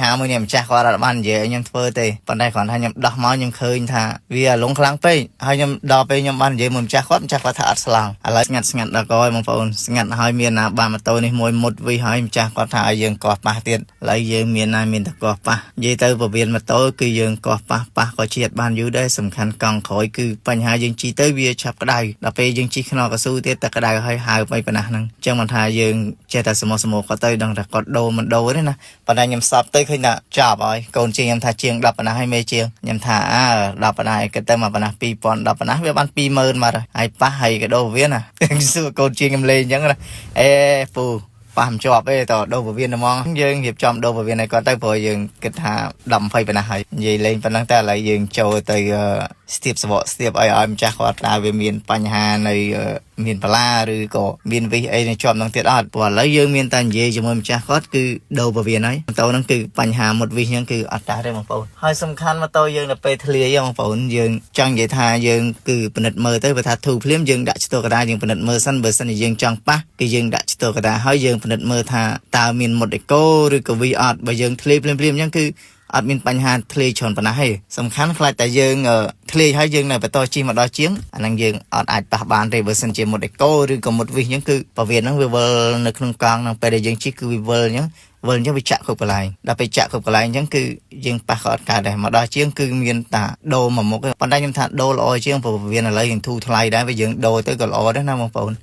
ហាមួយនេះម្ចាស់គាត់អត់បាននិយាយឲ្យខ្ញុំធ្វើទេប៉ុន្តែគ្រាន់ថាខ្ញុំដោះមកខ្ញុំឃើញថាវាលងខ្លាំងពេកហើយខ្ញុំដល់ពេលខ្ញុំបាននិយាយមួយម្ចាស់គាត់ថាអត់ស្លងឥឡូវស្ងាត់ដល់ក្រោយបងប្អូនស្ងាត់ហើយមានណាបានម៉ូតូនេះមួយមុតវិហើយម្ចាស់គាត់ថាឲ្យយើងកោះប៉ះទៀតឥឡូវយើងមានតែកោះប៉ះនិយាយទៅពវៀនម៉ូតូគឺយើងកោះប៉ះក៏ជាតិបានយូរដែរសំខាន់កង់ក្រោយគឺបញ្ហាយើងជីទៅវាឆាប់ក្តៅដល់ពេលយើងជីខ្នល់កស៊ូទៀតតែក្តៅហើយហើបអីប៉ុណ្ណាហ្នឹងអញ្ចឹងមិនថាយើងចេះតែសមោគាត់ទៅដឹងថាគាត់ដូរមិនដូរទេណាប៉ុន្តែខ្ញុំសប់ទៅឃើញថាចាប់ហើយកូនជាងខ្ញុំថាជាង10ប៉ុណ្ណាហើយមេជាងខ្ញុំថា10ប៉ុណ្ណាឯងគិតទៅមកប៉ុណ្ណា2010ប៉ុណ្ណាវាបាន20000មកហើយប៉ះហើយក៏ដូរវាណាសួរកូនជាងខ្ញុំលេងអញ្ចឹងណាពូប៉ះមិនជាប់ទេតដូរពវៀនហ្មងយើងរៀបចំដូរពវៀនឲ្យគាត់ទៅព្រោះយើងគិតថា10 20ប៉ុណ្ណាហើយនិយាយលេងប៉ុណ្ណឹងតែឥឡូវយើងចូលទៅស្ទាបសបកស្ទាបឲ្យម្ចាស់គាត់ថាវាមានបញ្ហានៅមានបលាឬក៏មានវិសអីនៅជាប់នឹងទៀតអត់ព្រោះឥឡូវយើងមានតែនិយាយជាមួយម្ចាស់គាត់គឺដូរពវៀនហើយម៉ូតូហ្នឹងគឺបញ្ហាមុតវិសហ្នឹងគឺអត់តាស់ទេបងប្អូនហើយសំខាន់ម៉ូតូយើងទៅពេលធ្លាយបងប្អូនយើងចង់និយាយថាយើងគឺពិនិត្យមើលទៅបើថាធូរភ្លាមយើងដាក់ឆ្ទោកដាយើងពិនិត្យមើលសិនបើសិនជាយើងចង់ប៉ះគឺយើងដាក់ឆ្ទោកដាហើយយើងពិនិត្យមើលថាតើមានមុតអេកូឬក៏វីអត់បើយើងធ្លាយភ្លាមអញ្ចឹងគឺអត់មានបញ្ហាធ្លាយច្រើនប៉ុណ្ណាទេសំខាន់ខ្លាចតែយើងធ្លាយហើយយើងនៅបន្តជិះមកដល់ជាងអាហ្នឹងយើងអត់អាចប៉ះបានទេបើសិនជាមុតអេកូឬក៏មុតវិសអញ្ចឹងគឺពវៀនហ្នឹងវាវិលនៅក្នុងកង់ហ្នឹងពេលដែលយើងជិះគឺវាវិលអញ្ចឹងវាចាក់គ្រប់កន្លែងដល់ពេលចាក់គ្រប់កន្លែងអញ្ចឹងគឺយើងប៉ះក៏អត់កើតដែរមកដល់ជាងគឺមានតាដូរមួយមុខទេប៉ុន្តែខ្ញុំថាដូរល្អជាងព្រោះពវៀនឥឡូវយើងធូរថ្លៃដែរវាយើងដូរទៅក៏ល្អដែរណាបងប្អូន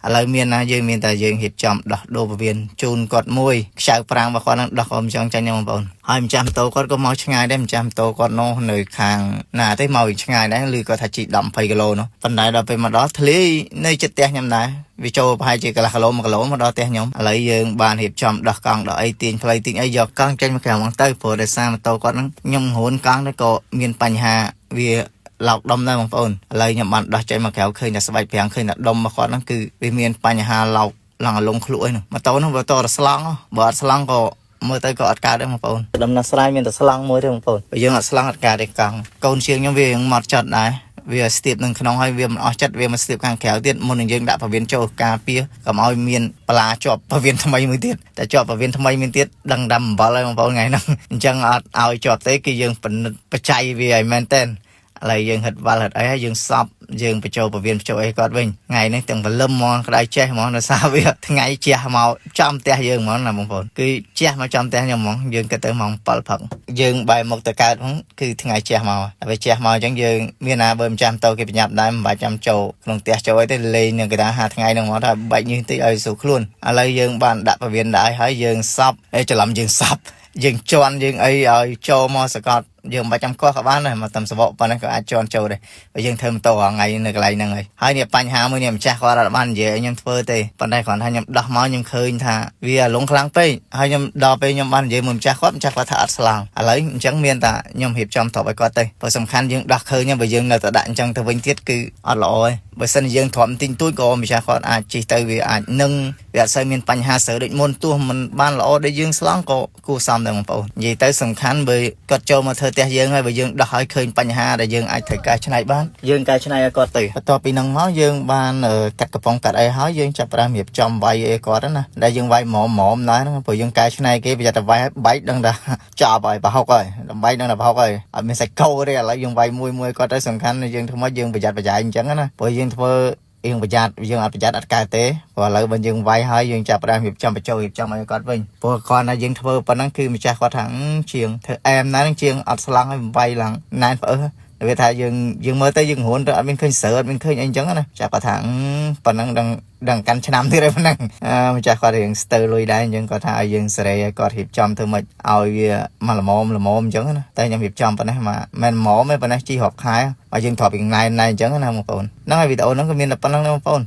ឥឡូវមានណាយើងមានតែយើងរៀបចំដោះដូរពវៀនជូនគាត់មួយខ្ចៅប្រាំងរបស់គាត់ហ្នឹងដោះក៏មិនចង់ចាញ់ទេបងប្អូនហើយម្ចាស់ម៉ូតូគាត់ក៏មកឆ្ងាយដែរម្ចាស់ម៉ូតូគាត់នោះនៅខាងណាទេមកឆ្ងាយដែរឬគាត់ថាជី10 20គីឡូនោះប៉ុន្តែដល់ពេលមកដល់ធ្លាយនៅចិត្តផ្ទះខ្ញុំដែរវាចូលប្រហែលជាកន្លះគីឡូ1គីឡូមកដល់ផ្ទះខ្ញុំឥឡូវយើងបានរៀបចំដោះកង់ដល់អីទាញផ្លូវទាញអីយកកង់ចេញមកក្រៅហ្មងទៅព្រោះដោយសារម៉ូតូគាត់ហ្នឹងខ្ញុំរួនកង់ទៅក៏មានបញ្ហាវាឡោកដុំដែរបងប្អូនឥឡូវខ្ញុំបានដោះចេញមកក្រៅឃើញតែស្បែកប្រាំងឃើញតែដុំរបស់គាត់ហ្នឹងគឺវាមានបញ្ហាឡោកឡើងអាលងឃ្លក់អីហ្នឹងម៉ូតូហ្នឹងវាតរស្លង់បើអត់ស្លង់ក៏មើលទៅក៏អត់កើតដែរបងប្អូនដំណោះស្រាយមានតែស្លង់មួយទេបងប្អូនបើយើងអត់ស្លង់អត់កើតទេកង់កូនជាងខ្ញុំវាមកចត់ដែរវាស្ទាបនឹងក្នុងហើយវាមិនអស់ចិត្តវាមកស្ទាបខាងក្រៅទៀតមុននឹងយើងដាក់ពវៀនចូលការពារកុំឲ្យមានបលាជាប់ពវៀនថ្មីមួយទៀតតែជាប់ពវៀនថ្មីមានទៀតដឹងដាំអំបិលហើយបងប្អូនថ្ងៃហ្នឹងអញ្ចឹងអត់ឲ្យជាប់ទេគឺយើងបច្ច័យវាឲ្យមែនតើឥឡូវយើងហិតវល់ហិតអីហើយយើងសប់យើងបញ្ចូលពវៀនបញ្ចូលអីគាត់វិញថ្ងៃនេះទាំងព្រលឹមហ្មងក្តៅចេះហ្មងដោយសារវាថ្ងៃជះមកចំផ្ទះយើងហ្មងណាបងប្អូនគឺជះមកចំផ្ទះខ្ញុំហ្មងយើងគិតទៅម៉ោង7ព្រឹកយើងបែរមុខទៅកើតហ្មងគឺថ្ងៃជះមកហើយជះមកអញ្ចឹងយើងមានណាបើមិនចាំទៅគេបញ្ញាប់ដែរមិនបាច់ចាំចូលក្នុងផ្ទះចូលអីទេលេងនឹងគេថា5ថ្ងៃហ្នឹងហ្មងថាបាច់ញើសតិចឲ្យស្រួលខ្លួនឥឡូវយើងបានដាក់ពវៀនដែរហើយយើងសប់ច្រឡំយើងសប់យើងជន់យើងអីឲ្យចូលមកសកត់យើងមិនបាច់ចាំកោះក៏បានដែរមកតាមសបកប៉ុណ្ណឹងក៏អាចជន់ចូលដែរបើយើងធ្វើម៉ូតូរាល់ថ្ងៃនៅកន្លែងហ្នឹងហើយនេះបញ្ហាមួយនេះម្ចាស់គាត់អត់បាននិយាយឲ្យខ្ញុំធ្វើទេប៉ុន្តែគ្រាន់ថាខ្ញុំដោះមកខ្ញុំឃើញថាវាលងខ្លាំងពេកហើយខ្ញុំដល់ពេលខ្ញុំបាននិយាយមួយម្ចាស់គាត់ថាអត់ស្លងឥឡូវអញ្ចឹងមានតែខ្ញុំរៀបចំទ្របឲ្យគាត់ទៅព្រោះសំខាន់យើងដោះឃើញបើយើងនៅតែដាក់អញ្ចឹងទៅវិញទៀតគឺអត់ល្អទេបើសិនជាយើងទ្រាំទិញទួយក៏ម្ចាស់គាត់អាចជិះទៅវាអាចនឹងវាអត់សូវមានបញ្ហាស្រើដូចមុនទោះមិនបានល្អដូចយើងស្លងក៏គួរសមដែរបងប្អូននិយាយទៅសំខាន់បើគាត់ចូលមកធ្វើផ្ទះយើងហើយបើយើងដោះឲ្យឃើញបញ្ហាដែលយើងអាចត្រូវកែច្នៃបានយើងកែច្នៃឲ្យគាត់ទៅបន្ទាប់ពីហ្នឹងមកយើងបានកាត់កំប៉ុងកាត់អីហើយយើងចាប់ផ្ដើមរៀបចំវាយអីគាត់ណាដែលយើងវាយម៉មដែរហ្នឹងព្រោះយើងកែច្នៃគេប្រយ័ត្នតែវាយបែកដឹងថាចប់ហើយប្រហុកហើយបែកដឹងថាប្រហុកហើយអត់មានសាច់កោទេឥឡូវយើងវាយមួយគាត់ទៅសំខាន់យើងធ្វើមកយើងប្រយ័ត្នប្រយែងអញ្ចឹងណាព្រោះយើងធ្វើយើងប្រយ័ត្នយើងអត់ប្រយ័ត្នអត់កើតទេព្រោះឥឡូវបើយើងវាយហើយយើងចាប់ផ្ដើមរៀបចំបញ្ចូលរៀបចំឲ្យគាត់វិញព្រោះគាត់ណាយើងធ្វើប៉ុណ្ណឹងគឺម្ចាស់គាត់ថាជាងធ្វើអែមណាស់ជាងអត់ស្លង់ឲ្យវាយឡើងណែនផ្អើវាថាយើងមើលទៅយើងរួនទៅអត់មានឃើញស្រើអត់មានឃើញអីអញ្ចឹងណាចាស់គាត់ថាប៉ុណ្ណឹងដឹងកាន់ឆ្នាំទៀតហើយប៉ុណ្ណឹងម្ចាស់គាត់រៀងស្ទើរលុយដែរអញ្ចឹងគាត់ថាឲ្យយើងសេរីឲ្យគាត់រៀបចំធ្វើម៉េចឲ្យវាមកល្មមអញ្ចឹងណាតែខ្ញុំរៀបចំប៉ុណ្ណេះមកមិនល្មមទេប៉ុណ្ណេះជីរាប់ខែឲ្យយើងធ្លាប់ពីណែនអញ្ចឹងណាបងប្អូនហ្នឹងហើយវីដេអូហ្នឹងក៏មានតែប៉ុណ្ណឹងដែរបងប្អូន